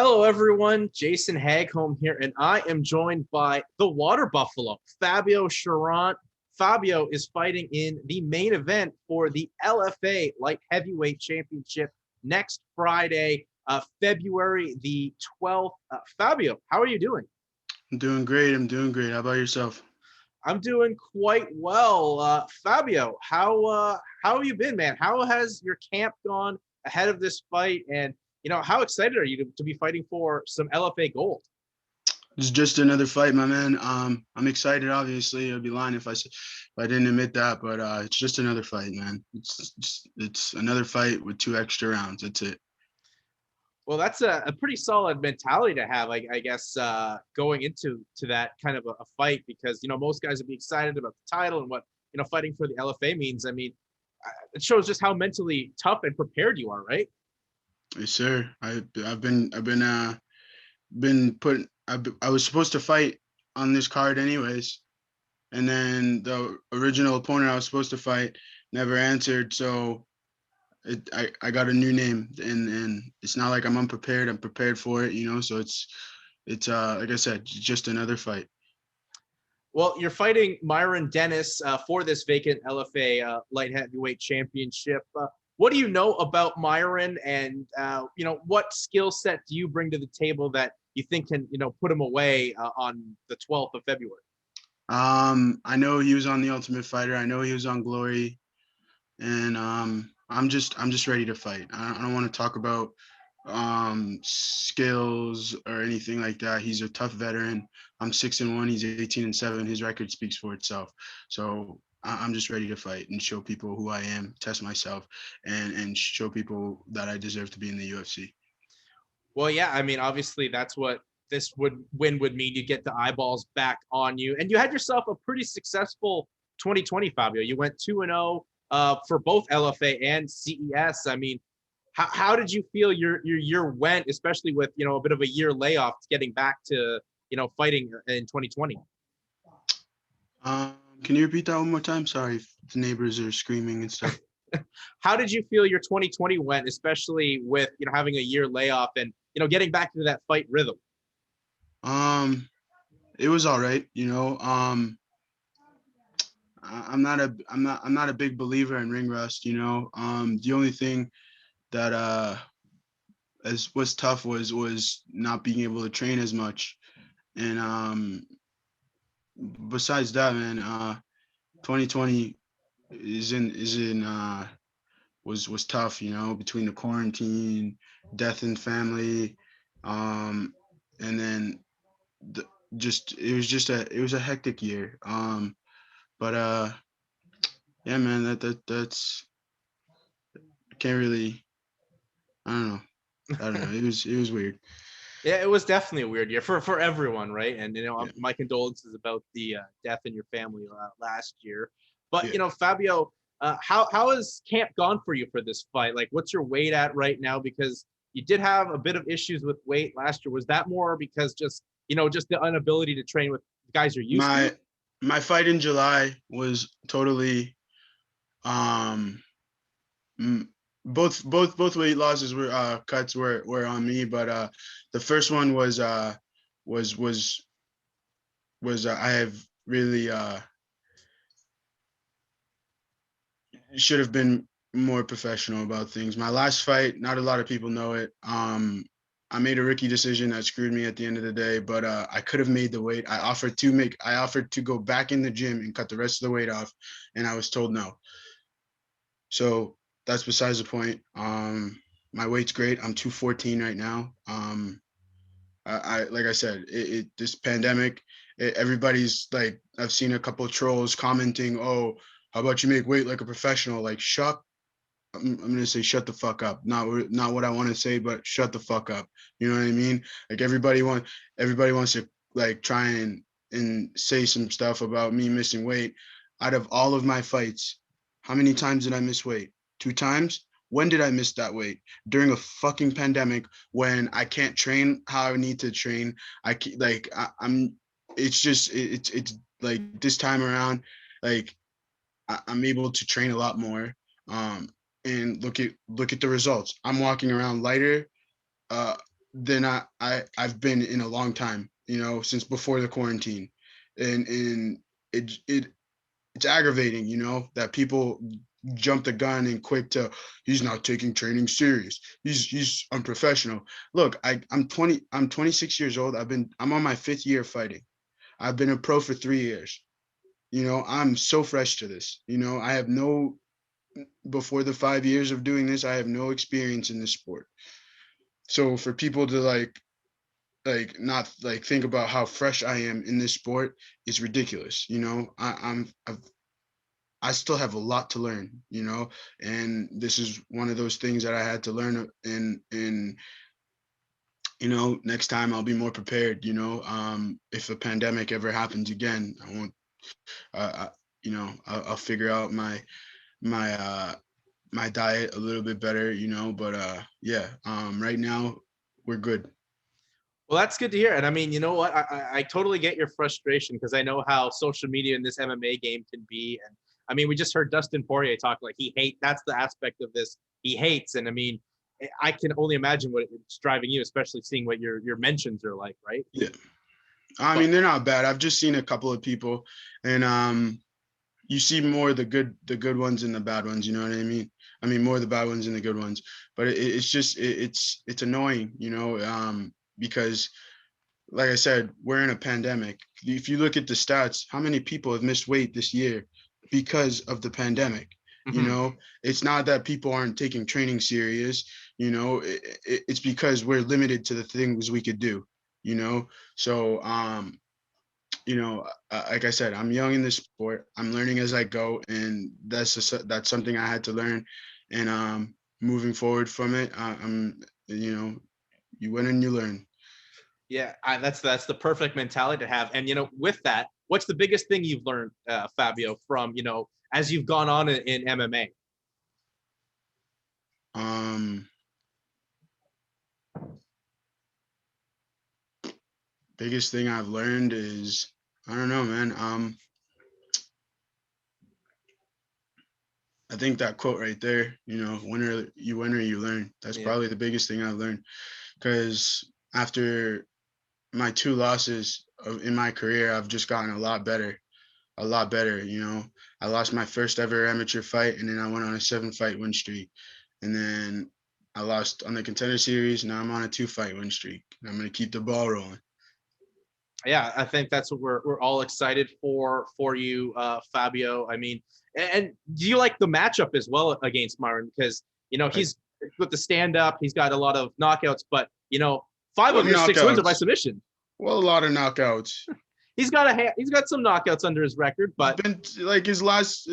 Hello, everyone. Jason Hagholm here, and I am joined by the Water Buffalo, Fabio Cherant. Fabio is fighting in the main event for the LFA Light Heavyweight Championship next Friday, February the 12th. Fabio, how are you doing? I'm doing great. I'm doing great. How about yourself? I'm doing quite well. Fabio, how have you been, man? How has your camp gone ahead of this fight? And how excited are you to be fighting for some LFA gold? It's just another fight, my man. I'm excited. Obviously, I'd be lying if I didn't admit that. But it's just another fight, man. It's another fight with 2 extra rounds. That's it. Well, that's a pretty solid mentality to have, I guess, going into that kind of a fight, because most guys would be excited about the title and what fighting for the LFA means. I mean, it shows just how mentally tough and prepared you are, right? Yes, sir. I've been put. I was supposed to fight on this card anyways, and then the original opponent I was supposed to fight never answered. So I got a new name, and it's not like I'm unprepared. I'm prepared for it, So it's like I said, just another fight. Well, you're fighting Myron Dennis for this vacant LFA light heavyweight championship. What do you know about Myron, and what skill set do you bring to the table that you think can put him away on the 12th of February? I know he was on The Ultimate Fighter. I know he was on Glory, and I'm just ready to fight. I don't want to talk about skills or anything like that. He's a tough veteran. I'm 6-1. He's 18-7. His record speaks for itself. So I'm just ready to fight and show people who I am, test myself, and show people that I deserve to be in the UFC. Well, yeah, I mean, obviously that's what this would mean. You get the eyeballs back on you, and you had yourself a pretty successful 2020, Fabio. You went 2-0 for both LFA and CES. I mean, how did you feel your year went, especially with a bit of a year layoff, getting back to fighting in 2020? Can you repeat that one more time? Sorry if the neighbors are screaming and stuff. How did you feel your 2020 went, especially with having a year layoff and getting back into that fight rhythm? Um, it was all right. I'm not a big believer in ring rust. The only thing that as was tough was not being able to train as much, and besides that, man, 2020 is in was tough. Between the quarantine, death in family, um, and then the, just it was a hectic year. But yeah, man, that's I can't really. I don't know. I don't know. It was weird. Yeah, it was definitely a weird year for everyone, right? And Yeah. my condolences about the death in your family last year. But Yeah. Fabio, how has camp gone for you for this fight? Like, what's your weight at right now? Because you did have a bit of issues with weight last year. Was that more because just the inability to train with guys you're used to? My my fight in July was totally um both weight losses were cuts were on me, but the first one was was I have really should have been more professional about things. My last fight, not a lot of people know it. I made a rookie decision that screwed me at the end of the day, but I could have made the weight. I offered to go back in the gym and cut the rest of the weight off, and I was told no. So that's besides the point. My weight's great. I'm 214 right now. I like I said, this pandemic, everybody's like, I've seen a couple of trolls commenting, "Oh, how about you make weight like a professional?" Like, shut. I'm gonna say shut the fuck up. Not what I want to say, but shut the fuck up. You know what I mean? Like everybody wants to like try and say some stuff about me missing weight. Out of all of my fights, how many times did I miss weight? 2 times. When did I miss that weight? During a fucking pandemic when I can't train how I need to train. I can't, like I'm. It's just it's like this time around, like I'm able to train a lot more. Um, and look at the results. I'm walking around lighter. Uh, than I've been in a long time, since before the quarantine. And it's aggravating, that people jump the gun and quick to, he's not taking training serious. He's unprofessional. Look, I'm 26 years old. I'm on my 5th year fighting. I've been a pro for 3 years. I'm so fresh to this. I have before the 5 years of doing this, I have no experience in this sport. So for people to not think about how fresh I am in this sport is ridiculous. I still have a lot to learn, and this is one of those things that I had to learn. And next time I'll be more prepared. If a pandemic ever happens again, I won't. I'll figure out my my diet a little bit better. But yeah. Right now we're good. Well, that's good to hear. And I mean, you know what? I totally get your frustration because I know how social media in this MMA game can be. And I mean, we just heard Dustin Poirier talk like that's the aspect of this he hates. And I mean, I can only imagine what it's driving you, especially seeing what your mentions are like, right? Yeah. I mean, they're not bad. I've just seen a couple of people, and you see more of the good ones and the bad ones. You know what I mean? I mean, more of the bad ones and the good ones. But it's just it's annoying, because like I said, we're in a pandemic. If you look at the stats, how many people have missed weight this year because of the pandemic? Mm-hmm. It's not that people aren't taking training serious. It's because we're limited to the things we could do. So like I said, I'm young in this sport. I'm learning as I go, and that's something I had to learn. And moving forward from it, I'm you win and you learn. Yeah, that's the perfect mentality to have. And with that, what's the biggest thing you've learned, Fabio, from as you've gone on in MMA? Um, Biggest thing I've learned is, I don't know, man. I think that quote right there, win or you learn. That's Yeah. probably the biggest thing I've learned, because after my 2 losses in my career, I've just gotten a lot better, a lot better. I lost my first ever amateur fight, and then I went on a 7-fight win streak, and then I lost on the Contender Series. Now I'm on a 2-fight win streak. I'm gonna keep the ball rolling. Yeah, I think that's what we're all excited for you, Fabio. I mean, and do you like the matchup as well against Myron? Because he's with the stand up, he's got a lot of knockouts, but 5 Well, of your 6 wins are by knockouts. submission. Well, a lot of knockouts. He's got some knockouts under his record, He's but been like his last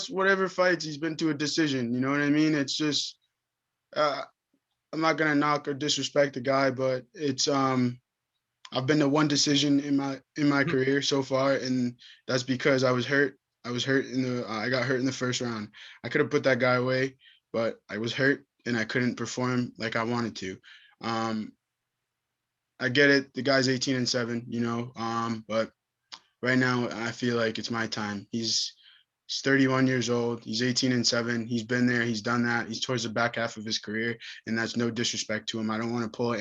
whatever fights, he's been to a decision. You know what I mean? It's just uh, I'm not gonna knock or disrespect the guy, but it's I've been to one decision in my career so far, and that's because I was hurt. I got hurt in the first round. I could have put that guy away, but I was hurt and I couldn't perform like I wanted to. Um, I get it. The guy's 18-7, but right now I feel like it's my time. He's 31 years old. He's 18-7. He's been there. He's done that. He's towards the back half of his career, and that's no disrespect to him. I don't want to pull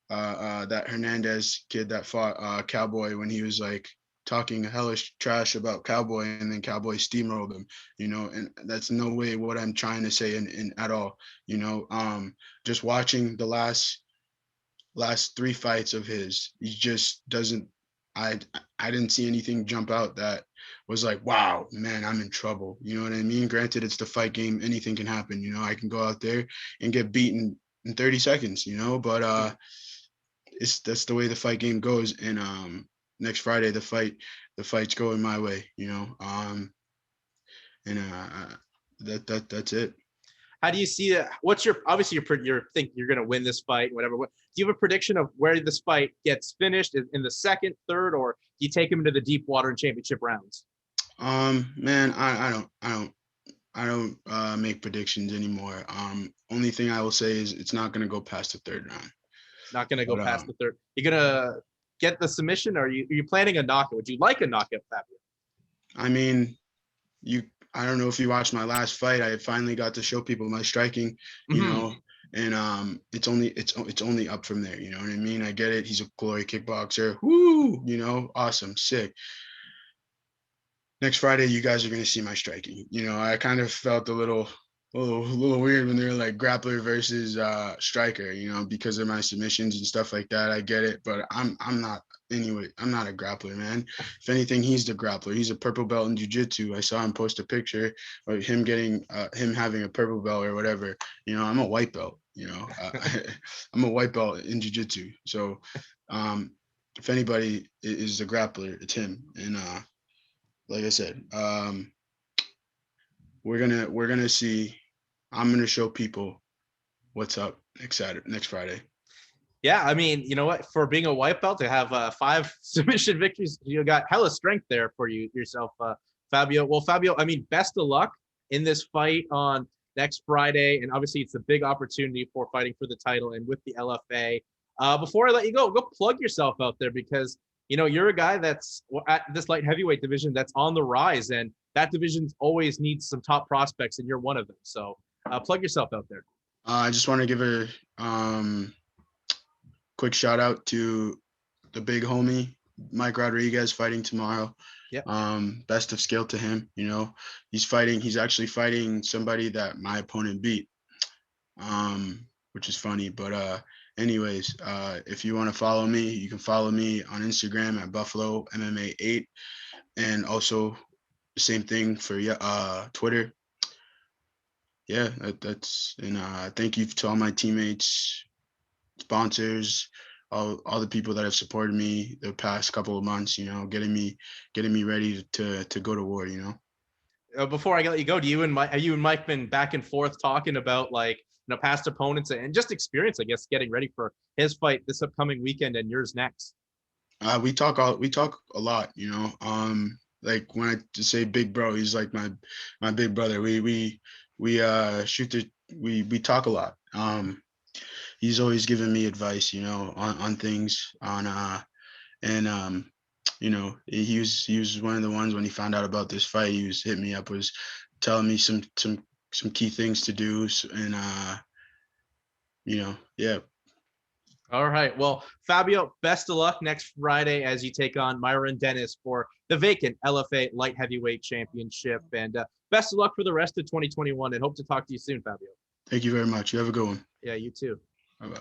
that Hernandez kid that fought Cowboy when he was like talking hellish trash about Cowboy, and then Cowboy steamrolled him, and that's no way what I'm trying to say in at all. Just watching the last 3 fights of his, he just doesn't. I I didn't see anything jump out that was like, wow, man, I'm in trouble. You know what I mean? Granted, it's the fight game; anything can happen. I can go out there and get beaten in 30 seconds. But that's the way the fight game goes. And next Friday, the fight's going my way. And that's it. how do you see it? What's your obviously you're think you're going to win this fight, whatever. Do you have a prediction of where this fight gets finished in the second, third, or do you take him into the deep water and championship rounds? Man, I don't make predictions anymore. Only thing I will say is it's not gonna go past the 3rd round. Not going to go But past the third. You're going to get the submission, or are you planning a knockout? Would you like a knockout, Fabio? I mean, you. I don't know if you watched my last fight. I finally got to show people my striking. You Mm-hmm. know, and it's only up from there. You know what I mean? I get it. He's a glory kickboxer. Woo! You know, awesome, sick. Next Friday, you guys are gonna see my striking. You know, I kind of felt a little weird when they were like grappler versus striker, you know, because of my submissions and stuff like that. I get it, but I'm not anyway. I'm not a grappler, man. If anything, he's the grappler. He's a purple belt in jiu-jitsu. I saw him post a picture of him getting him having a purple belt or whatever. You know, I'm a white belt. You know, I'm a white belt in jiu-jitsu. So, if anybody is the grappler, it's him. And like I said, we're gonna see. I'm gonna show people what's up next Friday. Yeah, I mean, you know what? For being a white belt to have 5 submission victories, you got hella strength there for yourself, Fabio. Well, Fabio, I mean, best of luck in this fight on next Friday, and obviously it's a big opportunity for fighting for the title and with the LFA. Before I let you go plug yourself out there because you know you're a guy that's at this light heavyweight division that's on the rise, and that division always needs some top prospects, and you're one of them. So plug yourself out there. I just want to give a quick shout out to the big homie Mike Rodriguez fighting tomorrow. Yeah. Best of skill to him. You know, he's actually fighting somebody that my opponent beat, which is funny. But anyways, if you want to follow me, you can follow me on Instagram at Buffalo MMA 8, and also the same thing for Twitter. Yeah, that's and thank you to all my teammates, sponsors, all the people that have supported me the past couple of months. You know, getting me ready to go to war. You know. Before I let you go, have you and Mike been back and forth talking about like past opponents and just experience, I guess, getting ready for his fight this upcoming weekend and yours next? We talk a lot. You know, like when I just say big bro, he's like my big brother. We we talk a lot. He's always giving me advice, you know, on things and you know, he was one of the ones when he found out about this fight, he was hitting me up, was telling me some key things to do, and you know, yeah. All right. Well, Fabio, best of luck next Friday as you take on Myron Dennis for the vacant LFA Light Heavyweight Championship. And best of luck for the rest of 2021 and hope to talk to you soon, Fabio. Thank you very much. You have a good one. Yeah, you too. Bye-bye.